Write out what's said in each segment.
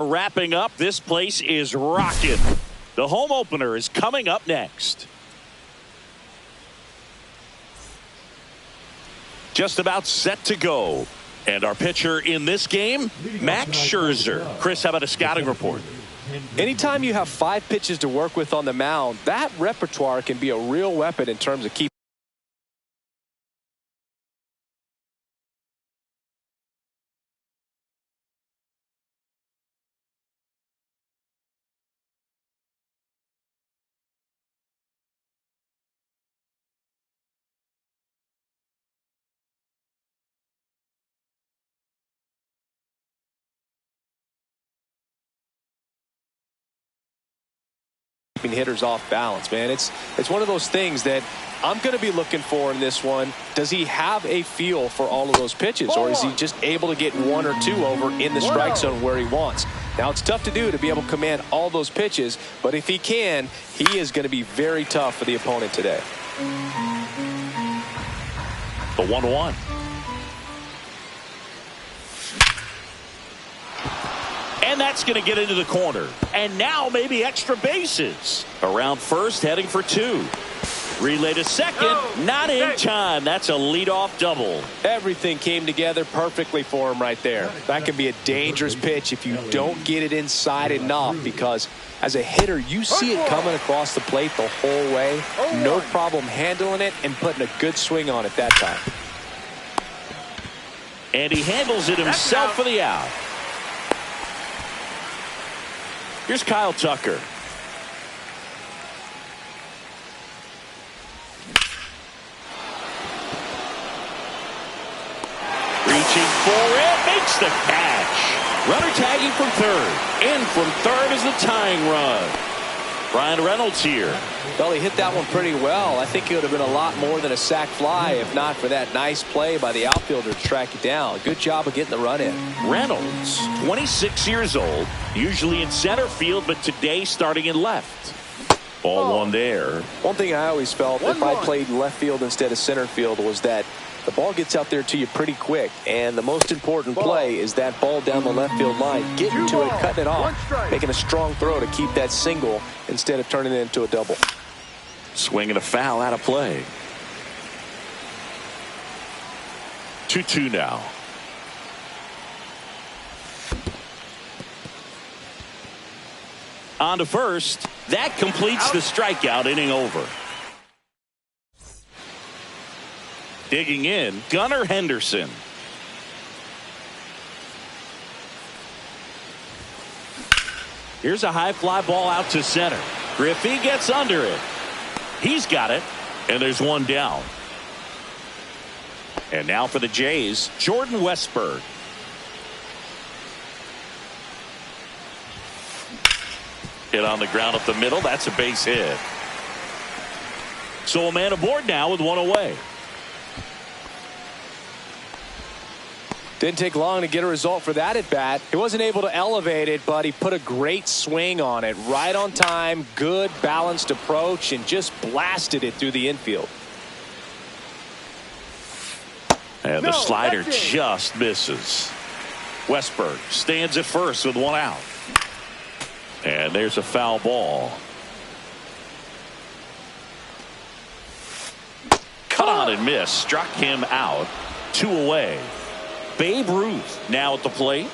Wrapping up, this place is rocking. The home opener is coming up next. Just about set to go. And our pitcher in this game, Max Scherzer. Chris, how about a scouting report? Anytime you have 5 pitches to work with on the mound, that repertoire can be a real weapon in terms of keeping hitters off balance, man. It's one of those things that I'm going to be looking for in this one. Does he have a feel for all of those pitches, or is he just able to get 1 or 2 over in the strike zone where he wants? Now, it's tough to do to be able to command all those pitches, but if he can, he is going to be very tough for the opponent today. The 1-1. And that's going to get into the corner. And now maybe extra bases. Around first, heading for 2. Relay to second. Not in time. That's a leadoff double. Everything came together perfectly for him right there. That can be a dangerous pitch if you don't get it inside enough, because as a hitter, you see it coming across the plate the whole way. No problem handling it and putting a good swing on it that time. And he handles it himself for the out. Here's Kyle Tucker. Reaching for it, makes the catch. Runner tagging from third. In from third is the tying run. Ryan Reynolds here. Well, he hit that one pretty well. I think it would have been a lot more than a sac fly if not for that nice play by the outfielder to track it down. Good job of getting the run in. Reynolds, 26 years old, usually in center field, but today starting in left. Ball one there. One thing I always felt if I played left field instead of center field was that the ball gets out there to you pretty quick, and the most important play is that ball down the left field line, getting to it, cutting it off, making a strong throw to keep that single instead of turning it into a double. Swinging a foul out of play. 2-2 now. On to first. That completes the strikeout, inning over. Digging in, Gunnar Henderson. Here's a high fly ball out to center. Griffey gets under it. He's got it, and there's one down. And now for the Jays, Jordan Westburg. Hit on the ground up the middle. That's a base hit. So a man aboard now with one away. Didn't take long to get a result for that at bat. He wasn't able to elevate it, but he put a great swing on it. Right on time, good balanced approach, and just blasted it through the infield. And the slider just misses. Westburg stands at first with one out. And there's a foul ball. Cut on and miss. Struck him out. 2 away. Babe Ruth now at the plate.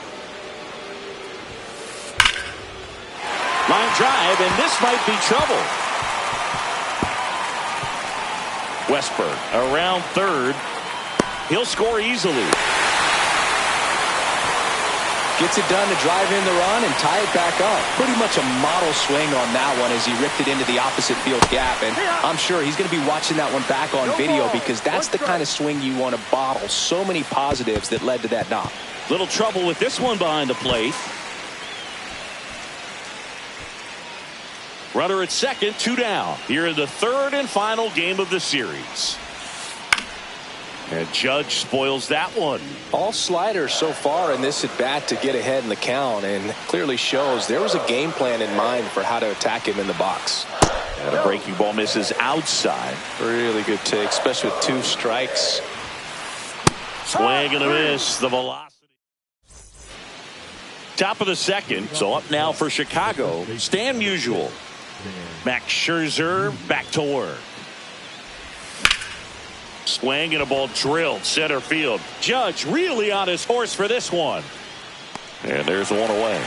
Line drive, and this might be trouble. Westburg around third. He'll score easily. Gets it done to drive in the run and tie it back up. Pretty much a model swing on that one as he ripped it into the opposite field gap. And I'm sure he's going to be watching that one back on video, because that's the kind of swing you want to bottle. So many positives that led to that knock. Little trouble with this one behind the plate. Runner at second, 2 down. Here in the third and final game of the series. And Judge spoils that one. All sliders so far in this at bat to get ahead in the count, and clearly shows there was a game plan in mind for how to attack him in the box. And a breaking ball misses outside. Really good take, especially with 2 strikes. Swing and a miss. The velocity. Top of the second. So up now for Chicago, Stan Musial. Max Scherzer back to work. Swing and a ball drilled center field. Judge really on his horse for this one. And there's one away.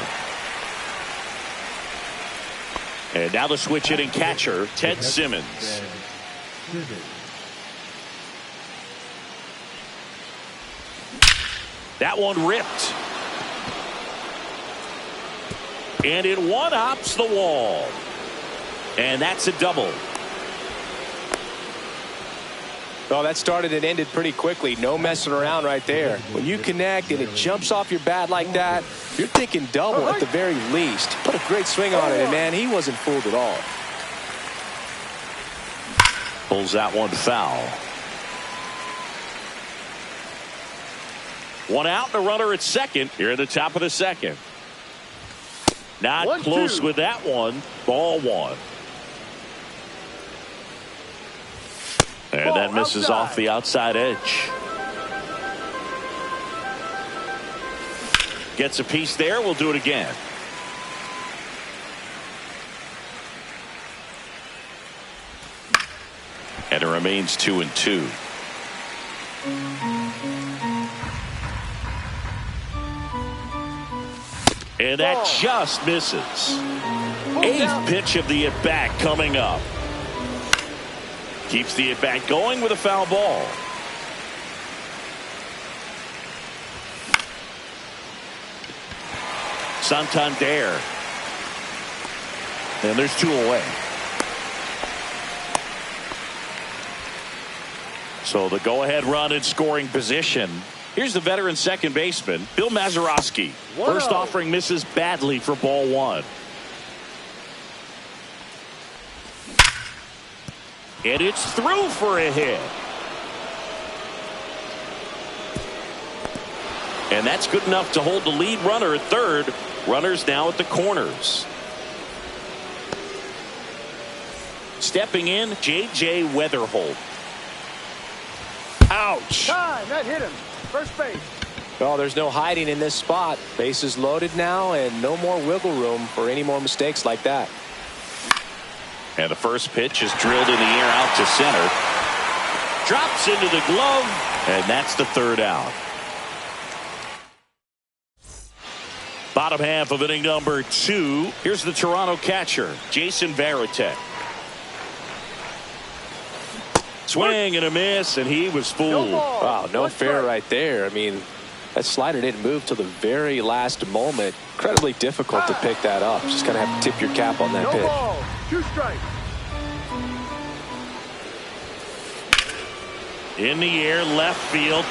And now the switch hitting catcher, Ted Simmons. That one ripped. And it one-hops the wall. And that's a double. Oh, that started and ended pretty quickly. No messing around right there. When you connect and it jumps off your bat like that, you're thinking double at the very least. Put a great swing on it, and man, he wasn't fooled at all. Pulls that one foul. One out, the runner at second here at the top of the second. Not close with that one. Ball one. And that misses off the outside edge. Gets a piece there. We'll do it again. And it remains 2-2. And that just misses. Eighth pitch of the at-bat coming up. Keeps the at-bat going with a foul ball. Santander. And there's two away. So the go-ahead run in scoring position. Here's the veteran second baseman, Bill Mazeroski. First offering misses badly for ball one. And it's through for a hit. And that's good enough to hold the lead runner at third. Runners now at the corners. Stepping in, J.J. Weatherholt. Ouch. Time, that hit him. First base. Well, there's no hiding in this spot. Bases loaded now and no more wiggle room for any more mistakes like that. And the first pitch is drilled in the air out to center. Drops into the glove, and that's the third out. Bottom half of inning number 2. Here's the Toronto catcher, Jason Varitek. Swing and a miss, and he was fooled. Wow, no fair right there. I mean, that slider didn't move till the very last moment. Incredibly difficult to pick that up. Just kind of have to tip your cap on that pitch. Ball. 2 strikes. In the air, left field.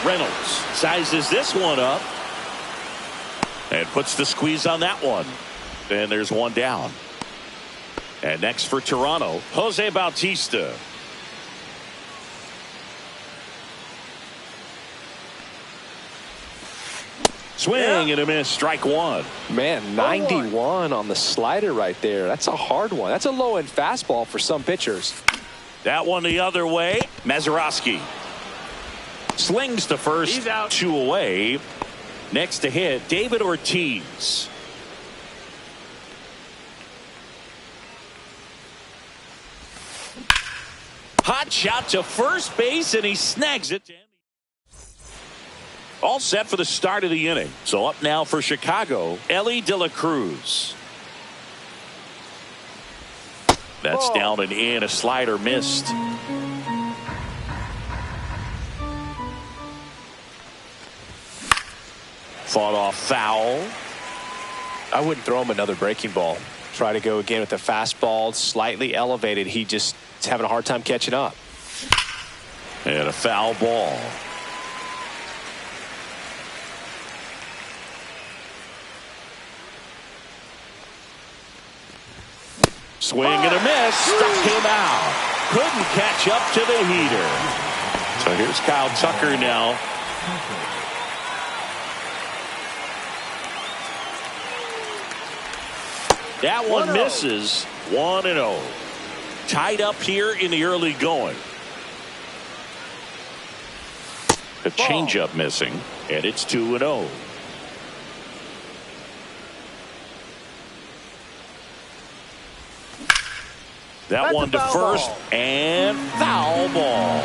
Reynolds sizes this one up and puts the squeeze on that one. And there's one down. And next for Toronto, Jose Bautista. Swing and a miss, strike one. Man, 91 on the slider right there. That's a hard one. That's a low-end fastball for some pitchers. That one the other way. Mazeroski slings to first. He's out. 2 away. Next to hit, David Ortiz. Hot shot to first base, and he snags it. All set for the start of the inning. So up now for Chicago, Elly De La Cruz. That's down and in. A slider missed. Fought off foul. I wouldn't throw him another breaking ball. Try to go again with the fastball, slightly elevated. He just is having a hard time catching up. And a foul ball. Swing and a miss. Struck him out. Couldn't catch up to the heater. So here's Kyle Tucker now. That one misses. 1-0. Tied up here in the early going. The changeup missing, and it's 2-0. That That's one a to foul first, ball. and foul ball.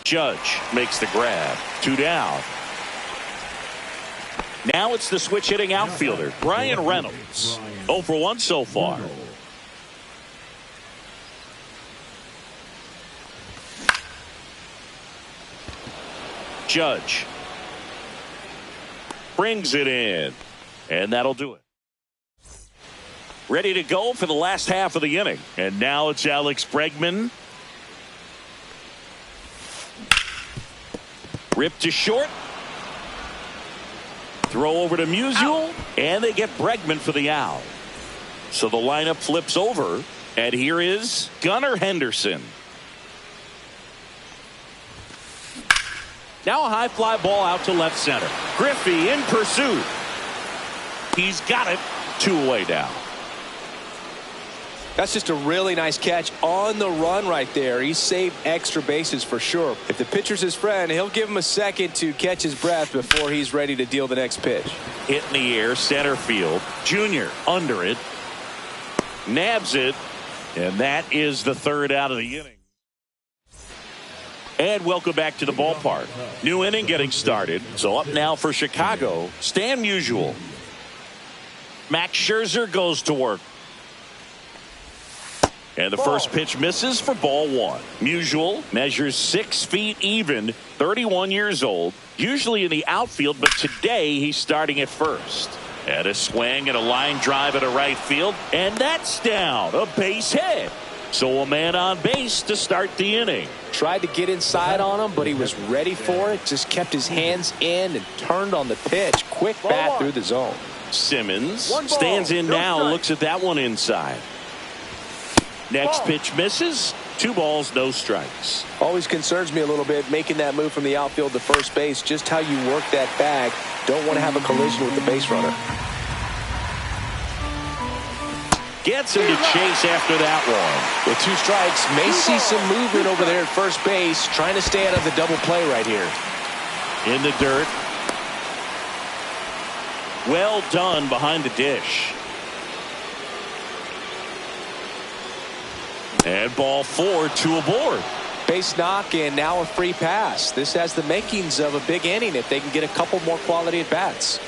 Judge makes the grab. 2 down. Now it's the switch hitting outfielder, Brian Reynolds. 0 for 1 so far. Judge brings it in, and that'll do it. Ready to go for the last half of the inning. And now it's Alex Bregman. Ripped to short. Throw over to Musial, and they get Bregman for the out. So the lineup flips over, and here is Gunnar Henderson. Now a high fly ball out to left center. Griffey in pursuit. He's got it. 2 away now. That's just a really nice catch on the run right there. He saved extra bases for sure. If the pitcher's his friend, he'll give him a second to catch his breath before he's ready to deal the next pitch. Hit in the air, center field. Junior under it. Nabs it. And that is the 3rd out of the inning. And welcome back to the ballpark. New inning getting started. So up now for Chicago, Stan Musial. Max Scherzer goes to work. And the first pitch misses for ball 1. Musial measures 6 feet even, 31 years old, usually in the outfield, but today he's starting at first. And a swing and a line drive at a right field, and that's down, a base hit. So a man on base to start the inning. Tried to get inside on him, but he was ready for it. Just kept his hands in and turned on the pitch. Quick bat through the zone. Simmons stands in now, looks at that one inside. Next pitch misses. 2 balls, no strikes. Always concerns me a little bit making that move from the outfield to first base. Just how you work that bag. Don't want to have a collision with the base runner. Gets him to chase after that one. With 2 strikes, may see some movement over there at first base. Trying to stay out of the double play right here. In the dirt. Well done behind the dish. And ball 4, 2 aboard. Base knock and now a free pass. This has the makings of a big inning if they can get a couple more quality at bats.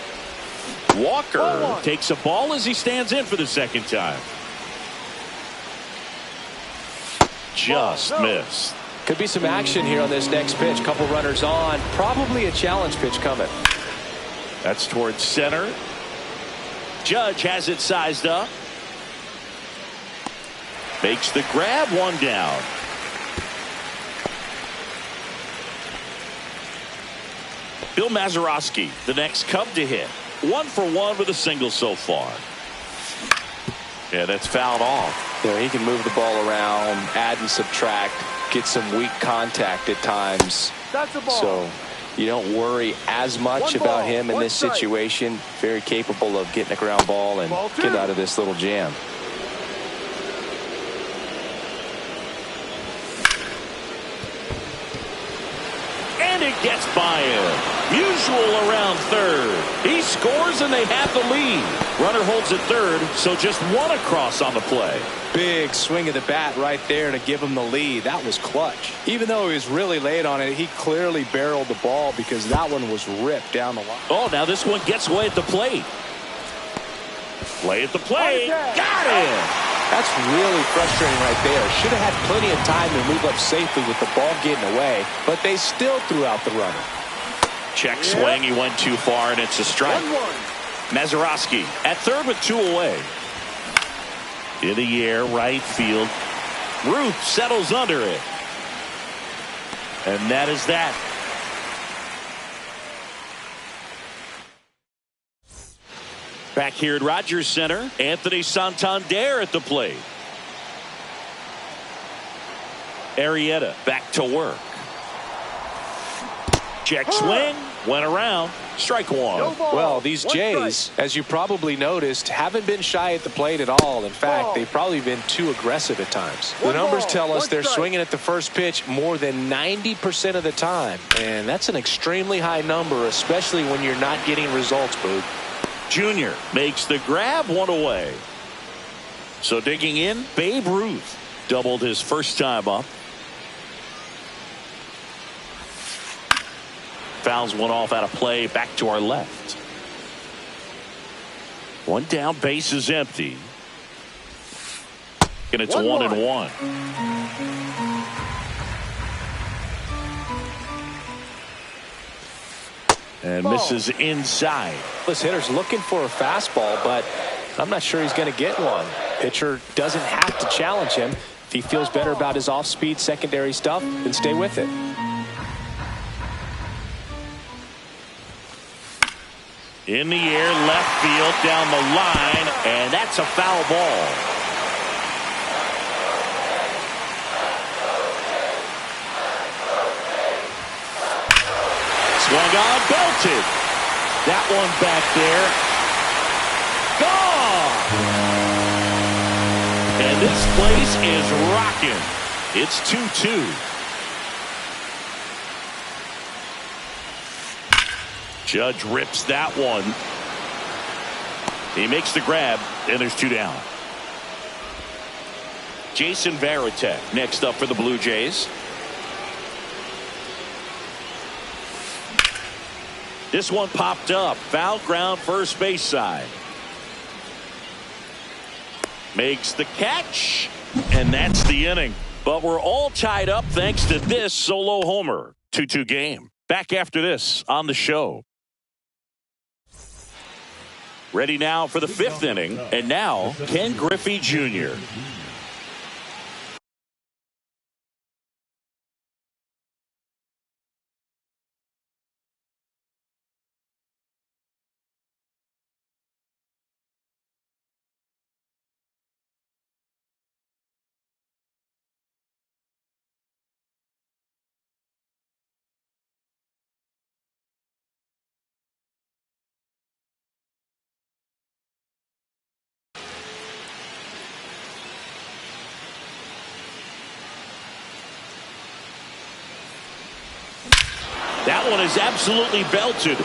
Walker takes a ball as he stands in for the second time. Just missed. Could be some action here on this next pitch. Couple runners on. Probably a challenge pitch coming. That's towards center. Judge has it sized up. Makes the grab, 1 down. Bill Mazeroski, the next Cub to hit. 1 for 1 with a single so far. Yeah, that's fouled off. There, he can move the ball around, add and subtract, get some weak contact at times. That's a ball. So you don't worry as much about him in this situation. Very capable of getting a ground ball and getting out of this little jam. And it gets by him. Musial around third. He scores and they have the lead. Runner holds at third, so just 1 across on the play. Big swing of the bat right there to give him the lead. That was clutch. Even though he was really late on it, he clearly barreled the ball because that one was ripped down the line. Oh, now this one gets away at the plate. Play at the plate. Got it. That's really frustrating right there. Should have had plenty of time to move up safely with the ball getting away, but they still threw out the runner. Check swing. He went too far, and it's a strike. Mazeroski at third with 2 away. In the air, right field. Ruth settles under it. And that is that. Back here at Rogers Center, Anthony Santander at the plate. Arrieta back to work. Check swing. Went around. Strike one. No ball. Well, these One Jays, strike. as you probably noticed, haven't been shy at the plate at all. In fact, they've probably been too aggressive at times. The One numbers ball, tell us one they're strike. swinging at the first pitch more than 90% of the time. And that's an extremely high number, especially when you're not getting results, Boog. Junior makes the grab, one away. So digging in, Babe Ruth doubled his first time up. Fouls one off out of play, back to our left. One down, base is empty. And it's 1-1. And misses inside. This hitter's looking for a fastball, but I'm not sure he's going to get one. Pitcher doesn't have to challenge him. If he feels better about his off-speed secondary stuff, then stay with it. In the air, left field, down the line, and that's a foul ball. Swung on, belted. That one back there. Gone! And this place is rocking. It's 2-2. Judge rips that one. He makes the grab, and there's two down. Jason Varitek next up for the Blue Jays. This one popped up. Foul ground, first base side. Makes the catch, and that's the inning. But we're all tied up thanks to this solo homer. 2-2 game. Back after this on the show. Ready now for the fifth inning, and now Ken Griffey Jr. That one is absolutely belted.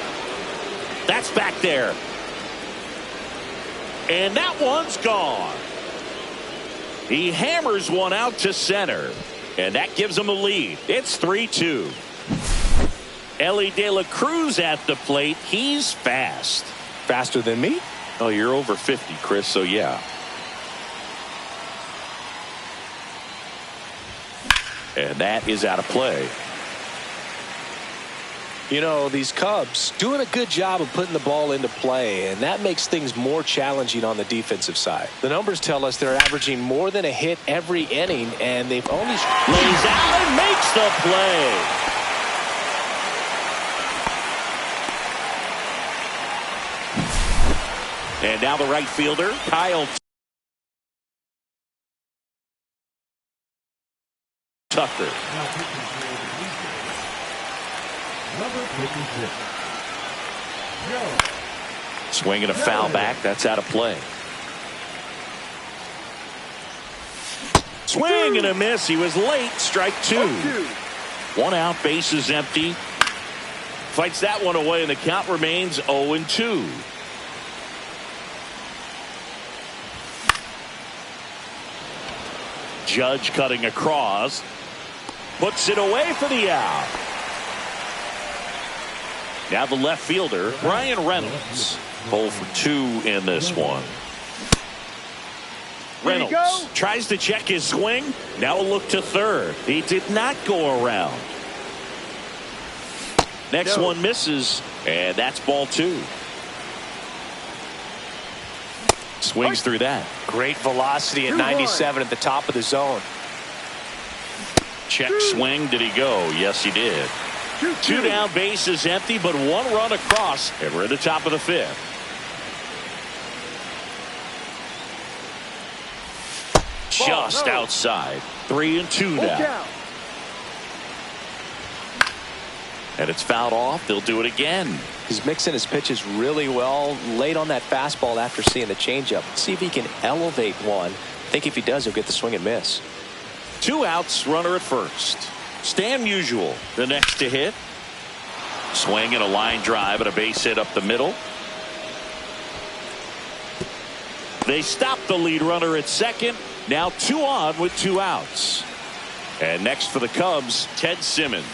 That's back there. And that one's gone. He hammers one out to center. And that gives him a lead. It's 3-2. Ellie De La Cruz at the plate. He's fast. Faster than me? Oh, you're over 50, Chris, so yeah. And that is out of play. You know, these Cubs doing a good job of putting the ball into play, and that makes things more challenging on the defensive side. The numbers tell us they're averaging more than a hit every inning, and they've only lays out and makes the play. And now the right fielder, Kyle Tucker. Swinging a foul back. That's out of play. Swing and a miss. He was late. Strike two. One out. Base is empty. Fights that one away, and the count remains 0-2. Judge cutting across. Puts it away for the out. Now the left fielder, Brian Reynolds. 0 for 2 in this one. Reynolds tries to check his swing. Now a look to third. He did not go around. Next one misses, and that's ball 2. Swings through that. great velocity at 97 at the top of the zone. Check swing. Did he go? Yes, he did. 2 down, base is empty, but 1 run across, and we're at the top of the 5th. Just outside. 3-2 now. And it's fouled off. They'll do it again. He's mixing his pitches really well. Late on that fastball after seeing the changeup. See if he can elevate one. I think if he does, he'll get the swing and miss. 2 outs, runner at first. Stan Musial, the next to hit. Swing and a line drive and a base hit up the middle. They stop the lead runner at second. Now 2 on with 2 outs. And next for the Cubs, Ted Simmons.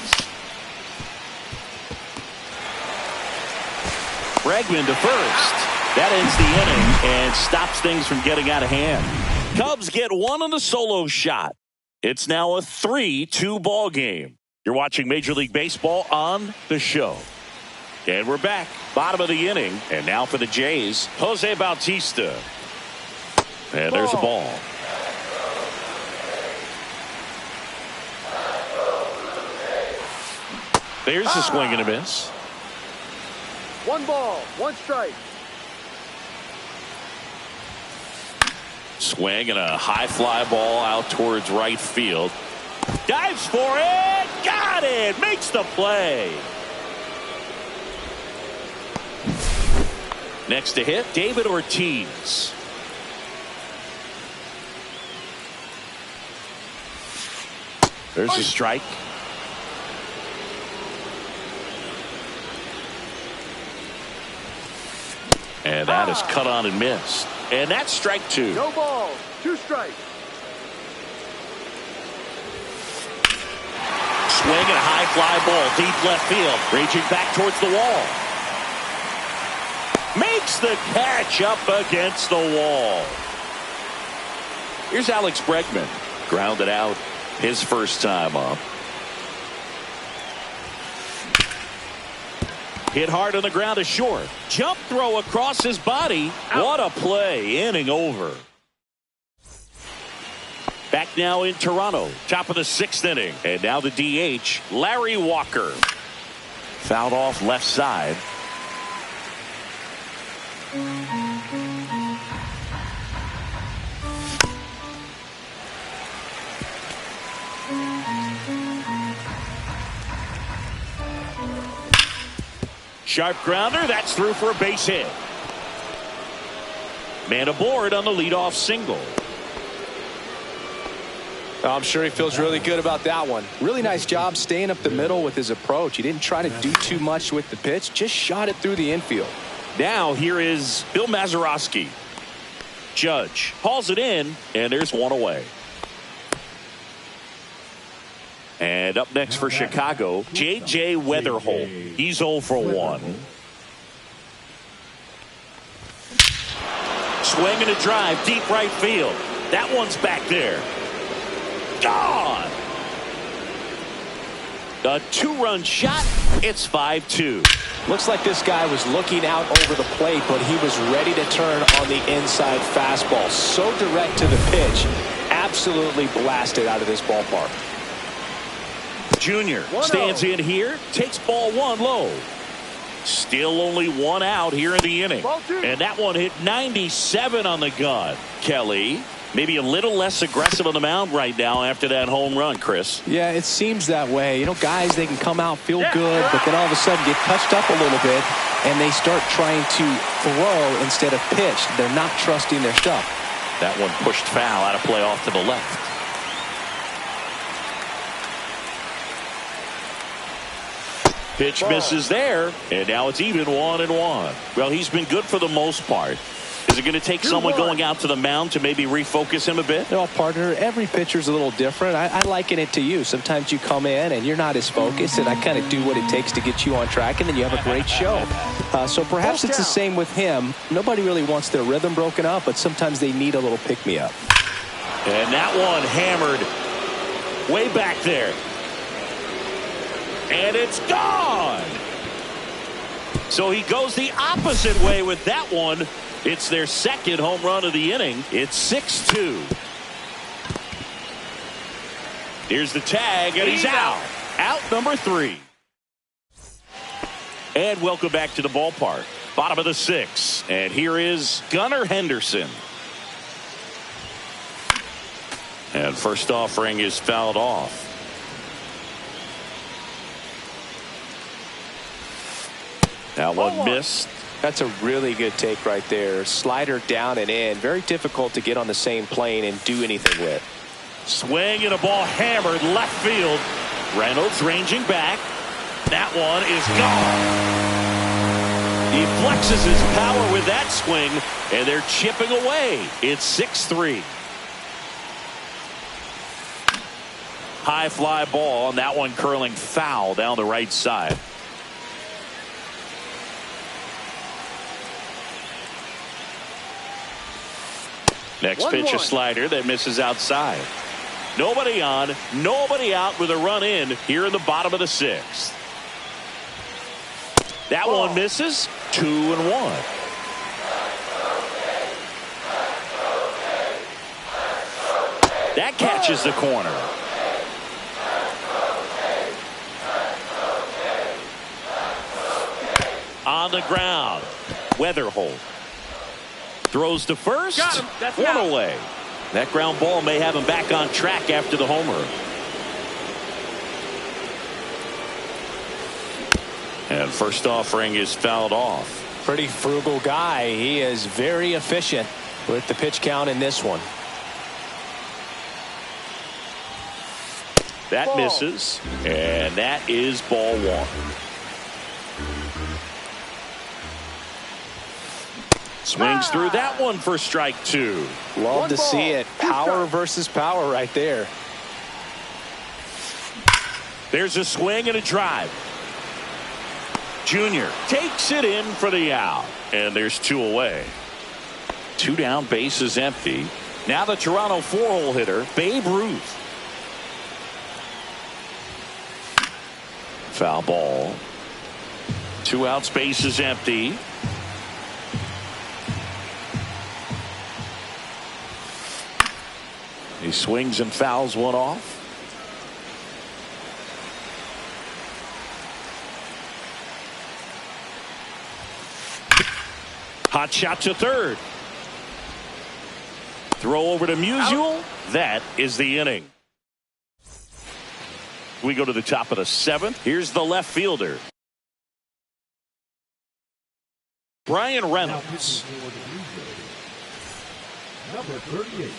Bregman to first. That ends the inning and stops things from getting out of hand. Cubs get 1 on the solo shot. It's now a 3-2 ball game. You're watching Major League Baseball on the show. And we're back. Bottom of the inning. And now for the Jays, Jose Bautista. And there's a ball. There's a swing and a miss. 1 ball, 1 strike. Swing and a high fly ball out towards right field. Dives for it. Got it. Makes the play. Next to hit, David Ortiz. There's a strike. And that is cut on and missed. And that's strike 2. No ball, 2 strikes. Swing and a high fly ball deep left field. Reaching back towards the wall. Makes the catch up against the wall. Here's Alex Bregman. Grounded out his first time up. Hit hard on the ground to short. Jump throw across his body. What a play. Inning over. Back now in Toronto. Top of the 6th inning. And now the DH, Larry Walker. Fouled off left side. Sharp grounder. That's through for a base hit. Man aboard on the leadoff single. I'm sure he feels really good about that one. Really nice job staying up the middle with his approach. He didn't try to do too much with the pitch. Just shot it through the infield. Now here is Bill Mazeroski. Judge hauls it in, and there's 1 away. And up next for Chicago, J.J. Weatherholt. He's 0 for 1. Swing and a drive, deep right field. That one's back there. Gone! A 2-run shot. It's 5-2. Looks like this guy was looking out over the plate, but he was ready to turn on the inside fastball. So direct to the pitch. Absolutely blasted out of this ballpark. Junior stands in here, takes ball 1 low. Still only 1 out here in the inning. And that one hit 97 on the gun. Kelly, maybe a little less aggressive on the mound right now after that home run, Chris. Yeah, it seems that way. You know, guys, they can come out, feel good, but then all of a sudden get touched up a little bit, and they start trying to throw instead of pitch. They're not trusting their stuff. That one pushed foul out of play off to the left. Pitch misses there, and now it's even 1-1. Well, he's been good for the most part. Is it going to take someone going out to the mound to maybe refocus him a bit? No, partner, every pitcher's a little different. I liken it to you. Sometimes you come in and you're not as focused, and I kind of do what it takes to get you on track, and then you have a great show. So perhaps it's the same with him. Nobody really wants their rhythm broken up, but sometimes they need a little pick-me-up. And that one hammered way back there. And it's gone. So he goes the opposite way with that one. It's their 2nd home run of the inning. It's 6-2. Here's the tag, and he's out. Out number 3. And welcome back to the ballpark. Bottom of the 6th. And here is Gunnar Henderson. And first offering is fouled off. That one missed. That's a really good take right there. Slider down and in. Very difficult to get on the same plane and do anything with. Swing and a ball hammered left field. Reynolds ranging back. That one is gone. He flexes his power with that swing, and they're chipping away. It's 6-3. High fly ball, and that one curling foul down the right side. Next pitch, a slider that misses outside. Nobody on, nobody out with a run in here in the bottom of the sixth. That one misses. 2-1. That catches the corner. On the ground. Weatherholt throws to first. One away. That ground ball may have him back on track after the homer. And first offering is fouled off. Pretty frugal guy. He is very efficient with the pitch count in this one. That misses, and that is ball one. Swings through that one for strike two. Love to see it. Power versus power right there. There's a swing and a drive. Junior takes it in for the out, and there's two away. Two down, bases empty. Now the Toronto four-hole hitter, Babe Ruth. Foul ball. Two outs, bases empty. He swings and fouls one off. Hot shot to third. Throw over to Musial. That is the inning. We go to the top of the seventh. Here's the left fielder, Brian Reynolds. Number 38.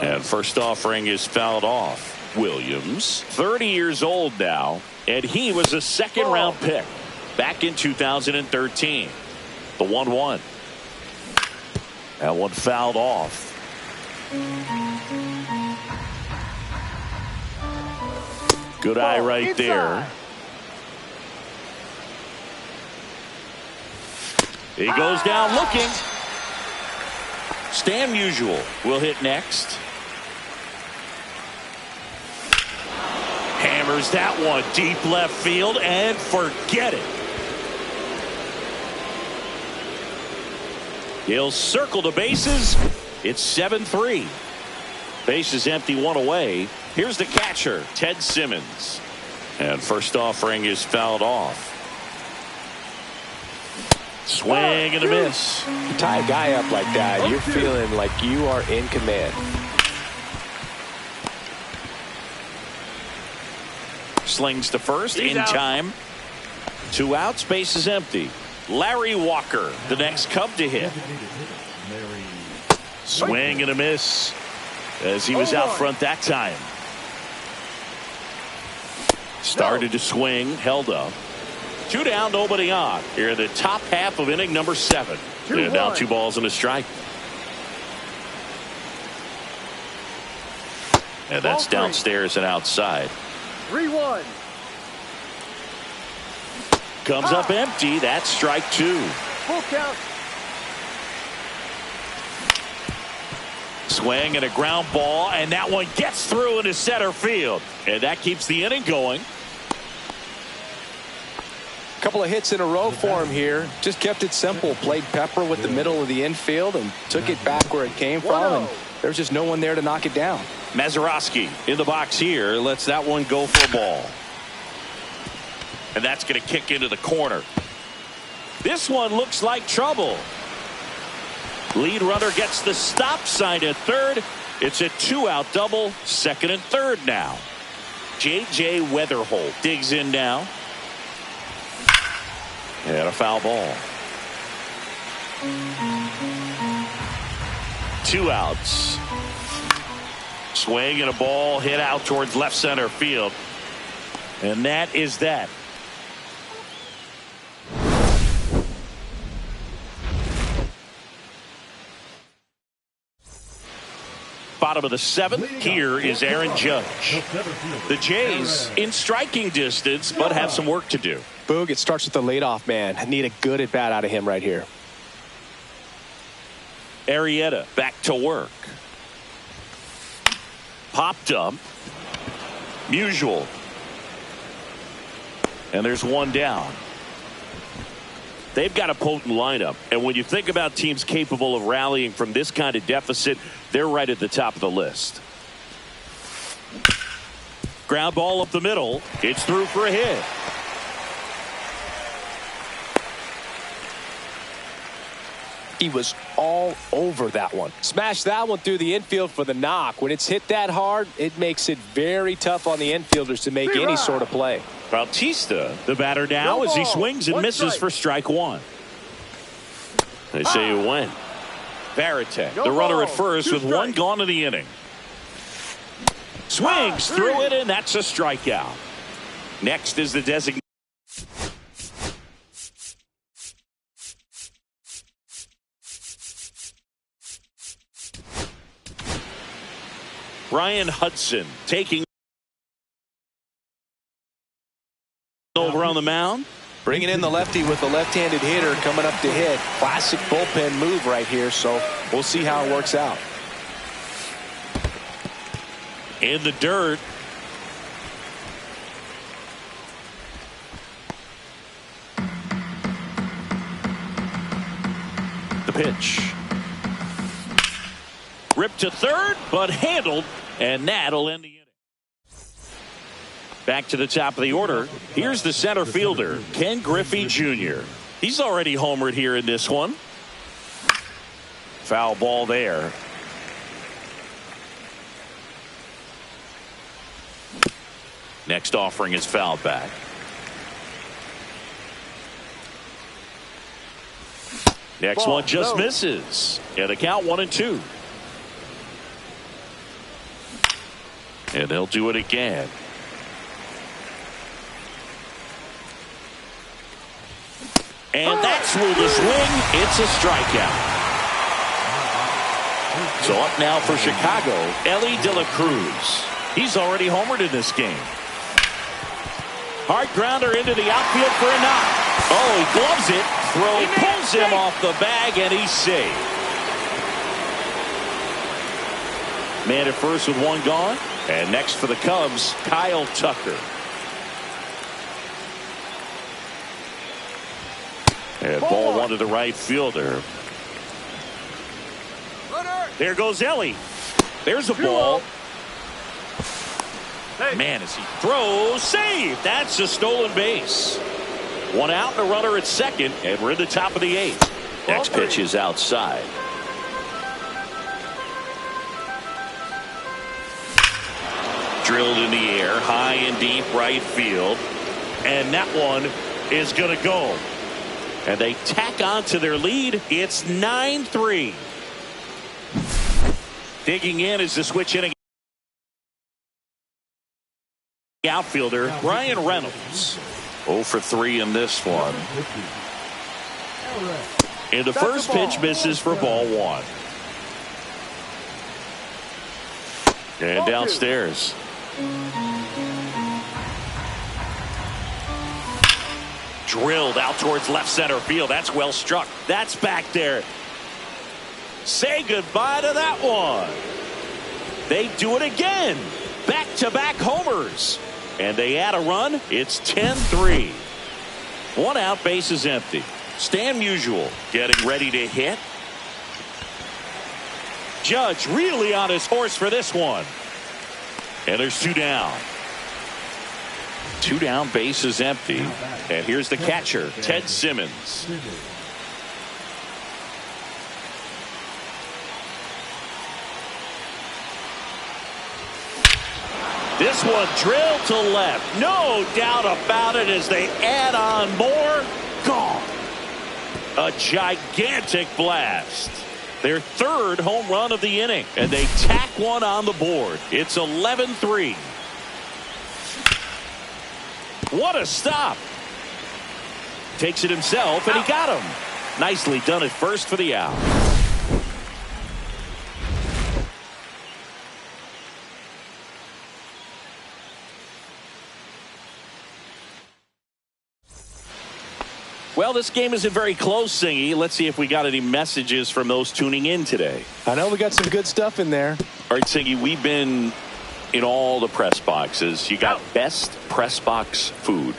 And first offering is fouled off. Williams, 30 years old now, and he was a second-round pick back in 2013. The 1-1. That one fouled off. Good eye right there. He goes down looking. Stan Musial will hit next. Hammers that one deep left field and forget it. He'll circle the bases. It's 7-3. Bases empty, one away. Here's the catcher, Ted Simmons. And first offering is fouled off. Swing and a miss. You tie a guy up like that, you're feeling like you are in command. Slings to first in time. Two outs, bases empty. Larry Walker, the next Cub to hit. Swing and a miss as he was out front that time. Started to swing, held up. Two down, nobody on. Here in the top half of inning number 7. And now 2 balls and a strike. And that's downstairs and outside. 3-1. Comes up empty. That's strike 2. Full count. Swing and a ground ball, and that one gets through into center field. And that keeps the inning going. Couple of hits in a row for him here. Just kept it simple. Played pepper with the middle of the infield and took it back where it came from. And there's just no one there to knock it down. Mazeroski in the box here. Lets that one go for a ball. And that's going to kick into the corner. This one looks like trouble. Lead runner gets the stop sign at third. It's a 2-out double. Second and third now. J.J. Weatherholt digs in now. And a foul ball. 2 outs. Swing and a ball hit out towards left center field. And that is that. Bottom of the 7th. Here is Aaron Judge. The Jays in striking distance, but have some work to do. Boog, it starts with the leadoff man. I need a good at bat out of him right here. Arrieta back to work. Popped up. Musial. And there's one down. They've got a potent lineup, and when you think about teams capable of rallying from this kind of deficit, they're right at the top of the list. Ground ball up the middle. It's through for a hit. He was all over that one. Smashed that one through the infield for the knock. When it's hit that hard, it makes it very tough on the infielders to make any sort of play. Bautista, the batter now, as he swings and misses for strike 1. They say you win. Varitek, the runner at first with 1 gone in the inning. Swings through it, and that's a strikeout. Next is the designated. Brian Hudson taking over on the mound. Bringing in the lefty with the left-handed hitter coming up to hit. Classic bullpen move right here, so we'll see how it works out. In the dirt. The pitch. Ripped to third, but handled, and that'll end the inning. Back to the top of the order. Here's the center fielder, Ken Griffey Jr. He's already homered here in this one. Foul ball there. Next offering is fouled back. Next one just misses. And the count 1-2. And they'll do it again. And that's through the swing. It's a strikeout. So up now for Chicago, Ellie De La Cruz. He's already homered in this game. Hard grounder into the outfield for a knock. Oh, he gloves it. Throw pulls him off the bag, and he's safe. Man at first with 1 gone. And next for the Cubs, Kyle Tucker. And ball 1 to the right fielder. There goes Ellie. There's a ball. Man, as he throws, save. That's a stolen base. 1 out and a runner at second, and we're in the top of the 8th. Next pitch is outside. Drilled in the air, high and deep right field. And that one is going to go. And they tack on to their lead. It's 9-3. Digging in is the switch inning. Outfielder Brian Reynolds. 0 for 3 in this one. And the first pitch misses for ball 1. And downstairs. Drilled out towards left center field. That's well struck. That's back there. Say goodbye to that one. They do it again. Back-to-back homers. And they add a run. It's 10-3. 1 out, base is empty. Stan Musial getting ready to hit. Judge really on his horse for this one. And there's 2 down. 2 down, base is empty. And here's the catcher, Ted Simmons. This one drilled to left. No doubt about it as they add on more. Gone. A gigantic blast. Their third home run of the inning. And they tack one on the board. It's 11-3. What a stop. Takes it himself, and he got him. Nicely done at first for the out. Well, this game isn't very close, Singy. Let's see if we got any messages from those tuning in today. I know we got some good stuff in there. All right, Singy, we've been in all the press boxes. You got best press box food.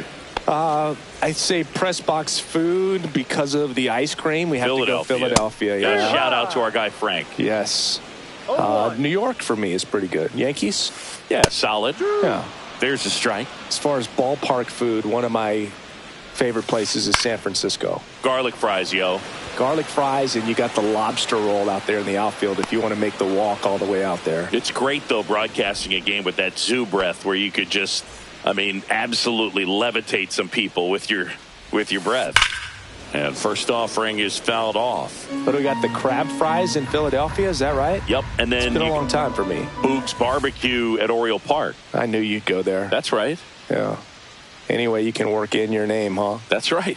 I say press box food because of the ice cream. We have to go Philadelphia. Yeah. Shout out to our guy Frank. Yes. New York for me is pretty good. Yankees? Yeah, solid. Yeah. There's a strike. As far as ballpark food, one of my favorite places is San Francisco. Garlic fries, yo. Garlic fries, and you got the lobster roll out there in the outfield if you want to make the walk all the way out there. It's great, though, broadcasting a game with that zoo breath where you could just, absolutely levitate some people with your breath. And first offering is fouled off. But we got the crab fries in Philadelphia, is that right? Yep, and then it's been a long time for me. Boog's Barbecue at Oriole Park. I knew you'd go there. That's right. Yeah. Anyway, you can work in your name, huh? That's right.